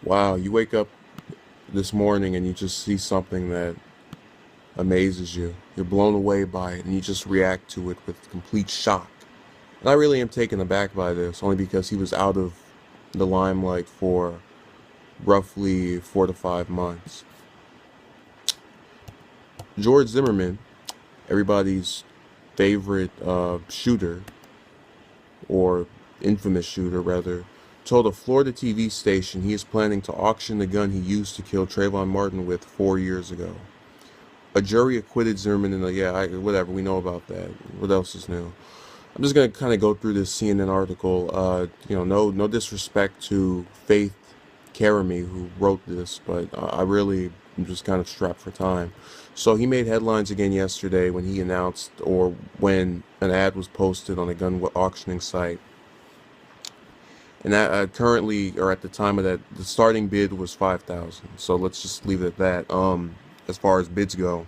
Wow, you wake up this morning and you just see something that amazes you. You're blown away by it and you just react to it with complete shock. And I really am taken aback by this, only because he was out of the limelight for roughly 4 to 5 months. George Zimmerman, everybody's favorite shooter, or infamous shooter rather, told a Florida TV station he is planning to auction the gun he used to kill Trayvon Martin with 4 years ago. A jury acquitted Zimmerman, and whatever, we know about that. What else is new? I'm just gonna kind of go through this CNN article. No disrespect to Faith Karami, who wrote this, but I really am just kind of strapped for time. So he made headlines again yesterday when he announced, or when an ad was posted on a gun auctioning site, and that currently, or at the time of that, the starting bid was 5,000. So let's just leave it at that. As far as bids go,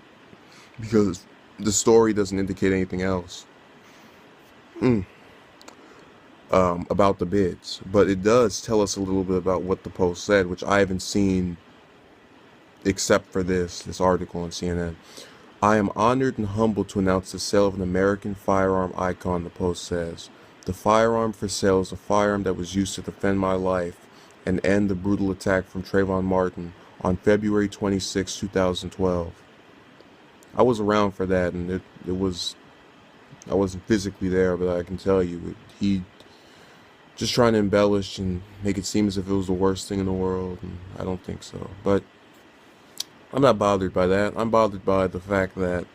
because the story doesn't indicate anything else. About the bids, but it does tell us a little bit about what the post said, which I haven't seen except for this article on CNN. I am honored and humbled to announce the sale of an American firearm icon, the post says. The firearm for sale is a firearm that was used to defend my life and end the brutal attack from Trayvon Martin on February 26, 2012. I was around for that, and I wasn't physically there, but I can tell you, he just trying to embellish and make it seem as if it was the worst thing in the world, and I don't think so. But I'm not bothered by that. I'm bothered by the fact that,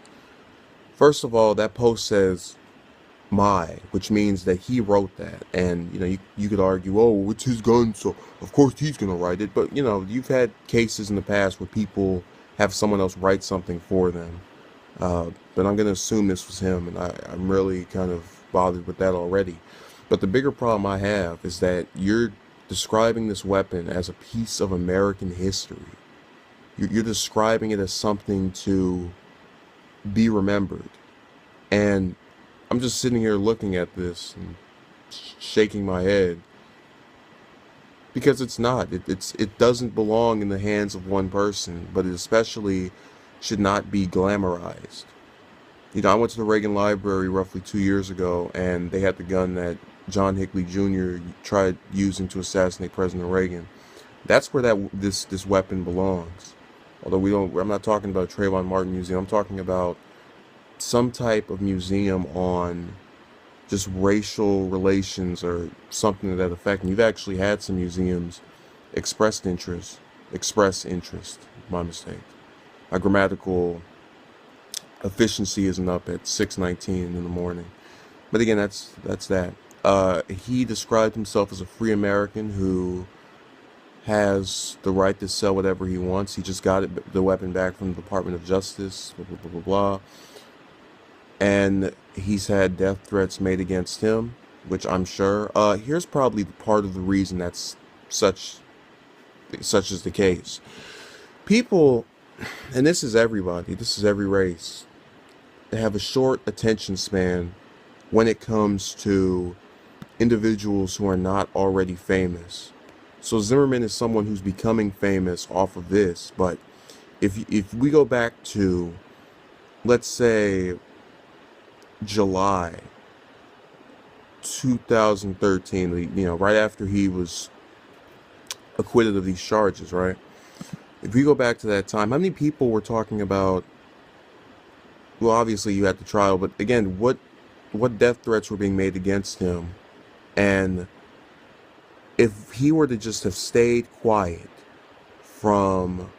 first of all, that post says which means that he wrote that. And, you could argue, oh, it's his gun, so of course he's going to write it. But, you've had cases in the past where people have someone else write something for them. But I'm going to assume this was him, and I'm really kind of bothered with that already. But the bigger problem I have is that you're describing this weapon as a piece of American history. You're describing it as something to be remembered. And I'm just sitting here looking at this and shaking my head. Because it's not. It doesn't belong in the hands of one person, but it especially should not be glamorized. I went to the Reagan Library roughly 2 years ago, and they had the gun that John Hinckley Jr. tried using to assassinate President Reagan. That's where this weapon belongs. Although I'm not talking about Trayvon Martin Museum. I'm talking about some type of museum on just racial relations or something to that effect. And you've actually had some museums express interest. My mistake. My grammatical efficiency isn't up at 6:19 in the morning. But again, that's that. He described himself as a free American who has the right to sell whatever he wants. He just got the weapon back from the Department of Justice, blah, blah, blah, blah, blah. And he's had death threats made against him, which I'm sure. Here's probably part of the reason that's such is the case. People, and this is everybody, this is every race, they have a short attention span when it comes to individuals who are not already famous. So Zimmerman is someone who's becoming famous off of this, but if we go back to, let's say, July 2013, right after he was acquitted of these charges, right? If we go back to that time, how many people were talking about, well, obviously you had the trial, but again, what death threats were being made against him? And if he were to just have stayed quiet from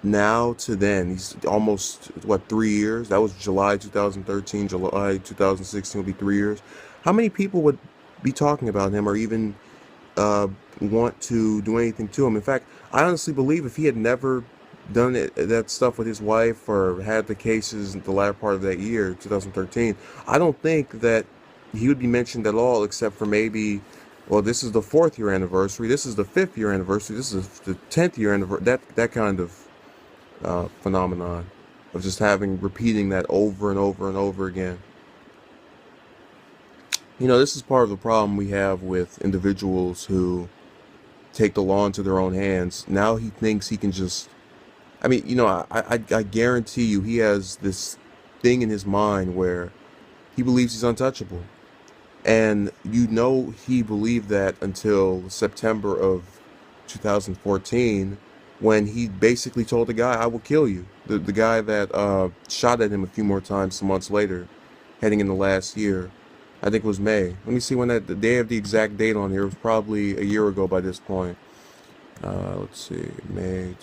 now to then, he's almost, 3 years? That was July 2013, July 2016 will be 3 years. How many people would be talking about him or even want to do anything to him? In fact, I honestly believe if he had never done that stuff with his wife or had the cases in the latter part of that year, 2013, I don't think that he would be mentioned at all, except for maybe, well, this is the 4th-year anniversary, this is the 5th-year anniversary, this is the 10th-year anniversary, that kind of phenomenon of just repeating that over and over and over again. This is part of the problem we have with individuals who take the law into their own hands. Now he thinks he can just, I mean, I guarantee you he has this thing in his mind where he believes he's untouchable. And he believed that until September of 2014, when he basically told the guy, "I will kill you." The guy that shot at him a few more times some months later, heading in the last year. I think it was May. Let me see when they have the exact date on here. It was probably a year ago by this point. Let's see, May.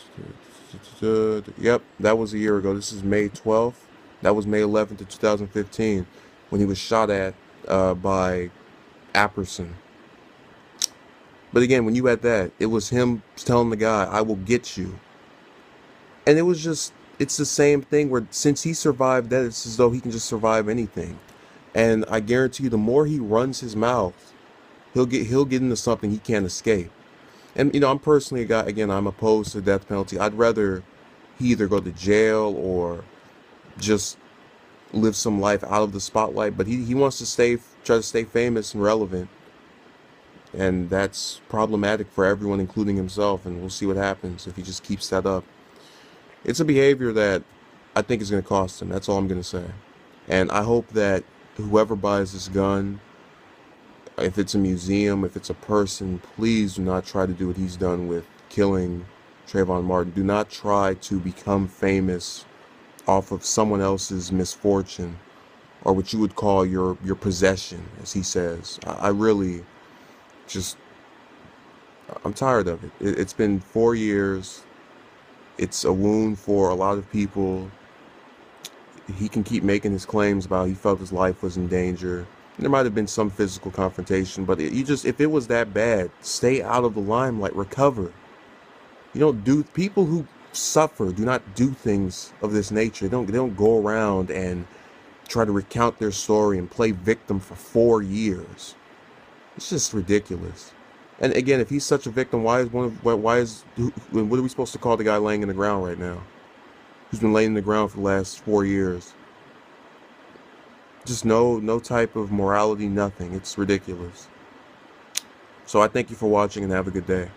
Yep, that was a year ago. This is May 12th. That was May 11th of 2015 when he was shot at by Apperson. But again, when you had that, it was him telling the guy, "I will get you." And it's the same thing where since he survived that, it's as though he can just survive anything. And I guarantee you, the more he runs his mouth, he'll get into something he can't escape. And I'm personally a guy. Again, I'm opposed to the death penalty. I'd rather he either go to jail or just live some life out of the spotlight. But he wants to try to stay famous and relevant, and that's problematic for everyone, including himself. And we'll see what happens if he just keeps that up. It's a behavior that I think is going to cost him. That's all I'm going to say. And I hope that whoever buys this gun, if it's a museum, if it's a person, please do not try to do what he's done with killing Trayvon Martin. Do not try to become famous off of someone else's misfortune or what you would call your possession, as he says. I really just, I'm tired of it. It's been 4 years. It's a wound for a lot of people. He can keep making his claims about he felt his life was in danger. There might have been some physical confrontation, but if it was that bad, stay out of the limelight, recover. People who suffer do not do things of this nature. They don't go around and try to recount their story and play victim for 4 years. It's just ridiculous. And again, if he's such a victim, what are we supposed to call the guy laying in the ground right now? Who's been laying in the ground for the last 4 years? Just no type of morality, nothing. It's ridiculous. So I thank you for watching and have a good day.